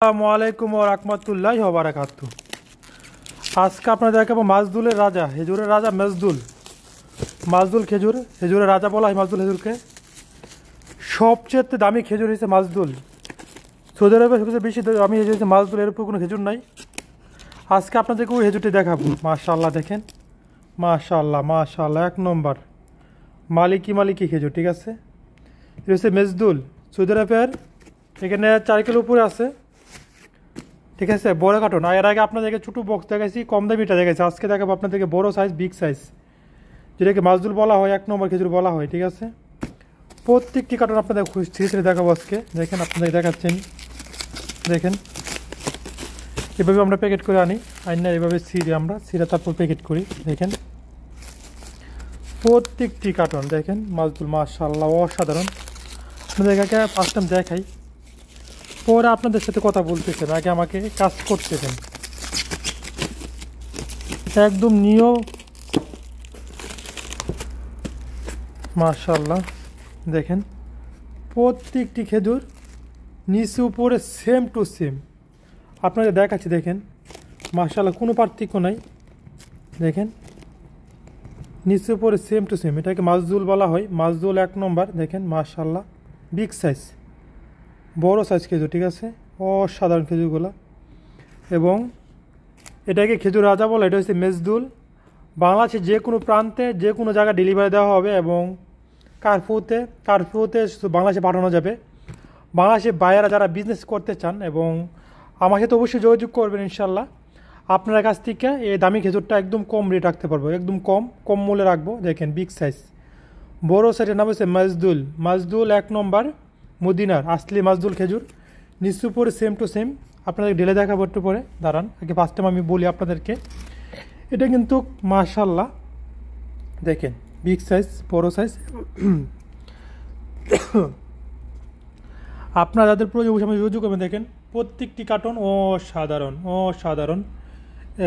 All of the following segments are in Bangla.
আসসালামু আলাইকুম ওয়া রাহমাতুল্লাহি ওয়া বারাকাতুহু। আজকে আপনাদের দেখাবো মাজদুলের রাজা, খেজুরের রাজা মাজদুল। মাজদুল খেজুর, খেজুরের রাজা বলা হয় মাজদুল খেজুরকে। সবচেয়ে দামি খেজুর হচ্ছে মাজদুল। সৌদি আরবে সবচেয়ে বেশি দামি খেজুর হচ্ছে মাজদুল, এর উপর কোনো খেজুর নাই। আজকে আপনাদেরকে ওই খেজুরটি দেখাবো। মাশাআল্লাহ, দেখেন মাশাআল্লাহ মাশাআল্লাহ, এক নম্বর মালিকি খেজুর। ঠিক আছে, এটা হচ্ছে মাজদুল, সৌদি আরবের। এখানে 4 কিলো উপরে আছে। ঠিক আছে, বড় কার্টন। এর আগে আপনাদেরকে ছোটো বক্স দেখাইছি, কম দামিটা দেখাইছি। আজকে দেখাবো আপনাদেরকে বড় সাইজ, বিগ সাইজ, যেটাকে মাজদুল বলা হয়, 1 নম্বর খেজুর বলা হয়। ঠিক আছে, প্রত্যেকটি কার্টন আপনাদের ছিঁড়ে দেখাবো আজকে। দেখেন, আপনাদের দেখাচ্ছেন, দেখেন এভাবে আমরা প্যাকেট করে আনি, আইনা এভাবে ছিঁড়ে তারপর প্যাকেট করি। দেখেন প্রত্যেকটি কার্টন, দেখেন মাজদুল মাশাআল্লাহ অসাধারণ। আপনাদেরকে ফার্স্ট টাইম দেখাই, পরে আপনাদের সাথে কথা বলতেছেন, আগে আমাকে কাজ করতেছেন। একদম নিও মাশাআল্লাহ। দেখেন প্রত্যেকটি খেজুর নিচে উপরে সেম টু সেম আপনাকে দেখাচ্ছি। দেখেন মাশাআল্লাহ, কোনো পার্থক্য নাই। দেখেন নিচে উপরে সেম টু সেম, এটাকে মাজদুল বলা হয়। মাজদুল 1 নম্বর। দেখেন মাশাআল্লাহ, বিগ সাইজ, বড় সাইজ খেজুর। ঠিক আছে, অসাধারণ খেজুরগুলো। এবং এটাকে খেজুর রাজা বলে। এটা হচ্ছে মাজদুল। বাংলাদেশে যে কোনো প্রান্তে যে কোনো জায়গায় ডেলিভারি দেওয়া হবে এবং কারফিউতে বাংলাদেশে পাঠানো যাবে। বাংলাদেশের বাইরে যারা বিজনেস করতে চান এবং আমার সাথে অবশ্যই যোগাযোগ করবেন ইনশাল্লাহ। আপনার কাছ থেকে এই দামি খেজুরটা একদম কম রেট রাখতে পারবো, একদম কম মূল্যে রাখবো। দেখেন বিগ সাইজ, বড় সাইজের নাম হচ্ছে মাজদুল 1 নম্বর, মদিনার আসলি মাজদুল খেজুর। নিচু উপরে সেম টু সেম। আপনাদের ঢেলে দেখাবো একটু পরে, দাঁড়ান। আগে ফার্স্ট টাইম আমি বলি আপনাদেরকে, এটা কিন্তু মাশাআল্লাহ দেখেন বিগ সাইজ, বড় সাইজ। আপনারা যাদের প্রয়োজন অবশ্যই যোগাযোগ করবেন। দেখেন প্রত্যেকটি কার্টন অসাধারণ।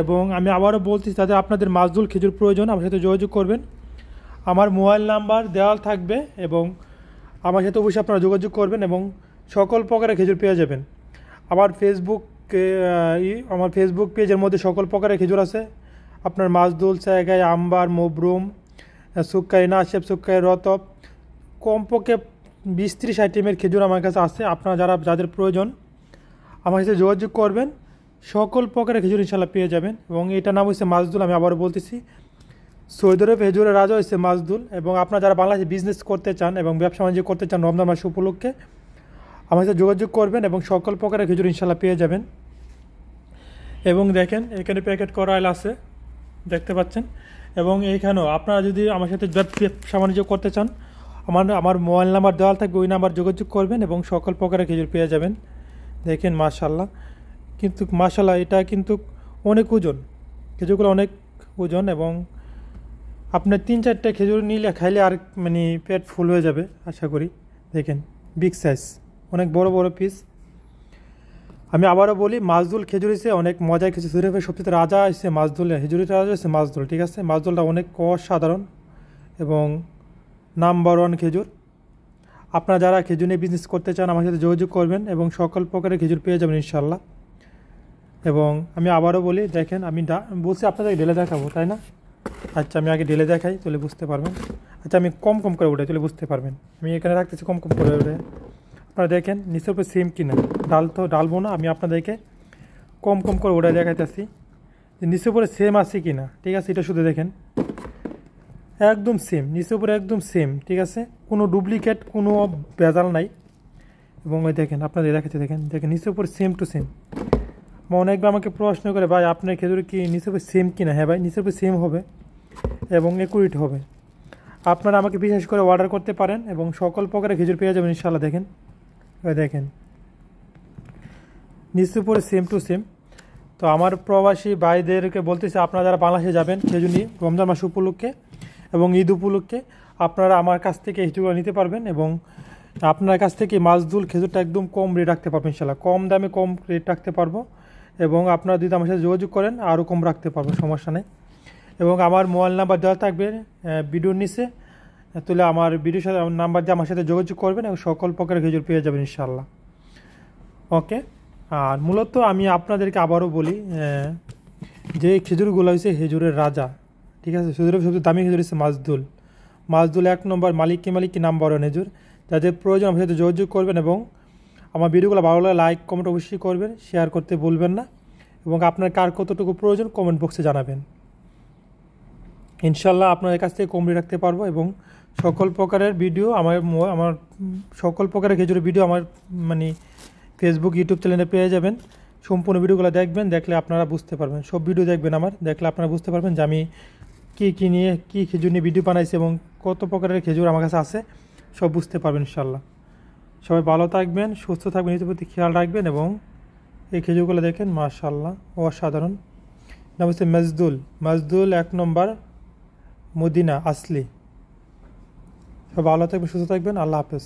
এবং আমি আবারও বলছি, যাদের আপনাদের মাজদুল খেজুর প্রয়োজন আমার সাথে যোগাযোগ করবেন। আমার মোবাইল নাম্বার দেওয়া থাকবে এবং আমার সাথে অবশ্যই আপনারা যোগাযোগ করবেন এবং সকল প্রকারের খেজুর পেয়ে যাবেন। আমার ফেসবুক পেজের মধ্যে সকল প্রকারের খেজুর আছে। আপনার মাজদুল, জায়গায় আম্বার, মবরুম, সুক্কাই নাশেব, সুক্কাই রতব, কমপক্ষে 20-30 আইটেমের খেজুর আমার কাছে আছে। আপনারা যাদের প্রয়োজন আমার সাথে যোগাযোগ করবেন, সকল প্রকারের খেজুর ইনশাল্লাহ পেয়ে যাবেন। এবং এটার নাম হচ্ছে মাজদুল। আমি আবারও বলতেছি, সৌদি আরবে খেজুরের রাজা হচ্ছে মাজদুল। এবং আপনারা যারা বাংলাদেশে বিজনেস করতে চান এবং ব্যবসা বাণিজ্য করতে চান রমজান মাস উপলক্ষে আমার সাথে যোগাযোগ করবেন এবং সকল প্রকারের খেজুর ইনশাল্লাহ পেয়ে যাবেন। এবং দেখেন এখানে প্যাকেট করা আছে, দেখতে পাচ্ছেন। এবং এইখানেও আপনারা যদি আমার সাথে ব্যবসা বাণিজ্য করতে চান আমার মোবাইল নাম্বার দেওয়া থাকবে, ওই নাম্বার যোগাযোগ করবেন এবং সকল প্রকারের খেজুর পেয়ে যাবেন। দেখেন মাশাআল্লাহ, কিন্তু মাশাআল্লাহ এটা কিন্তু অনেক ওজন, খেজুরগুলো অনেক ওজন। এবং আপনার 3-4টা খেজুর নিলে খাইলে আর পেট ফুল হয়ে যাবে আশা করি। দেখেন বিগ সাইজ, অনেক বড় পিস। আমি আবারও বলি, মাজদুল খেজুর হচ্ছে অনেক মজার খেজুর। সৌদি সবচেয়ে রাজা হচ্ছে মাজদুল, খেজুরের রাজা হচ্ছে মাজদুল। ঠিক আছে, মাজদুলটা অনেক অসাধারণ এবং নাম্বার 1 খেজুর। আপনারা যারা খেজুর নিয়ে বিজনেস করতে চান আমার সাথে যোগাযোগ করবেন এবং সকল প্রকারের খেজুর পেয়ে যাবেন ইনশাল্লাহ। এবং আমি আবারও বলি, দেখেন আমি বলছি আপনাদের ঢেলে দেখাবো, তাই না? আচ্ছা, আমি আগে ঢেলে দেখাই, তাহলে বুঝতে পারবেন। আচ্ছা, আমি কম করে উঠে তাহলে বুঝতে পারবেন। আমি এখানে রাখতেছি কম করে উঠে। আপনারা দেখেন নিচের উপরে সেম কিনা, ডালবো না, আমি আপনাদেরকে কম করে উঠে দেখাইতেছি যে নিচের উপরে সেম আছে কিনা। ঠিক আছে, এটা শুধু দেখেন একদম সেম, নিচের উপরে একদম সেম। ঠিক আছে, কোনো ডুপ্লিকেট, কোনো ভেজাল নাই। এবং ওই দেখেন আপনাদের দেখাচ্ছে, দেখেন নিচের উপরে সেম টু সেম। অনেকবার আমাকে প্রশ্ন করে, ভাই আপনার খেজুর কি নিচের উপরে সেম কিনা? হ্যাঁ ভাই, নিচের উপরে সেম হবে এবং একুরেট হবে। আপনারা আমাকে বিশেষ করে অর্ডার করতে পারেন এবং সকল প্রকারের খেজুর পেয়ে যাবেন ইনশাল্লাহ। দেখেন ওই দেখেন নিচের উপরে সেম টু সেম। তো আমার প্রবাসী ভাইদেরকে বলতেছি, আপনারা যারা বাংলাদেশে যাবেন খেজুর নিয়ে রমজান মাস উপলক্ষে এবং ঈদ উপলক্ষে, আপনারা আমার কাছ থেকে খেজুরগুলো নিতে পারবেন এবং আপনার কাছ থেকে মাজদুল খেজুরটা একদম কম রেট রাখতে পারবেন ইনশাল্লাহ। কম দামে কম রেট রাখতে পারবো এবং আপনারা যদি আমার সাথে যোগাযোগ করেন আরও কম রাখতে পারবো, সমস্যা নেই। এবং আমার মোবাইল নাম্বার দেওয়া থাকবে ভিডিওর নিচে, তাহলে আমার ভিডিওর সাথে নাম্বার দিয়ে আমার সাথে যোগাযোগ করবেন এবং সকল প্রকারের খেজুর পেয়ে যাবেন ইনশাল্লাহ। ওকে, আর মূলত আমি আপনাদেরকে আবারও বলি, যে খেজুরগুলো হচ্ছে খেজুরের রাজা, ঠিক আছে। খেজুরের সবচেয়ে দামি খেজুর হচ্ছে মাজদুল। মাজদুল 1 নম্বর, মালিক নাম্বার 1 খেজুর। যাদের প্রয়োজন আমার সাথে যোগাযোগ করবেন, এবং আমার ভিডিওগুলো ভালো লাগলে লাইক কমেন্ট অবশ্যই করবেন, শেয়ার করতে ভুলবেন না, এবং আপনার কার কতটুকু প্রয়োজন কমেন্ট বক্সে জানাবেন। ইনশাল্লাহ আপনাদের কাছ থেকে কমপ্লিট রাখতে পারবো, এবং সকল প্রকারের ভিডিও আমার সকল প্রকারের খেজুরের ভিডিও আমার মানে ফেসবুক ইউটিউব চ্যানেলে পেয়ে যাবেন। সম্পূর্ণ ভিডিওগুলো দেখবেন, দেখলে আপনারা বুঝতে পারবেন, সব ভিডিও দেখবেন আমার, দেখলে আপনারা বুঝতে পারবেন যে আমি কী নিয়ে কী খেজুর নিয়ে ভিডিও বানাইছি এবং কত প্রকারের খেজুর আমার কাছে আছে, সব বুঝতে পারবেন ইনশাল্লাহ। সবাই ভালো থাকবেন, সুস্থ থাকবেন, নিজের প্রতি খেয়াল রাখবেন, এবং এই খেজুরগুলো দেখেন মাশাআল্লাহ অসাধারণ। নাম হচ্ছে মাজদুল 1 নম্বর, মদিনা আসলি। সবাই ভালো থাকবেন, সুস্থ থাকবেন, আল্লাহ হাফেজ।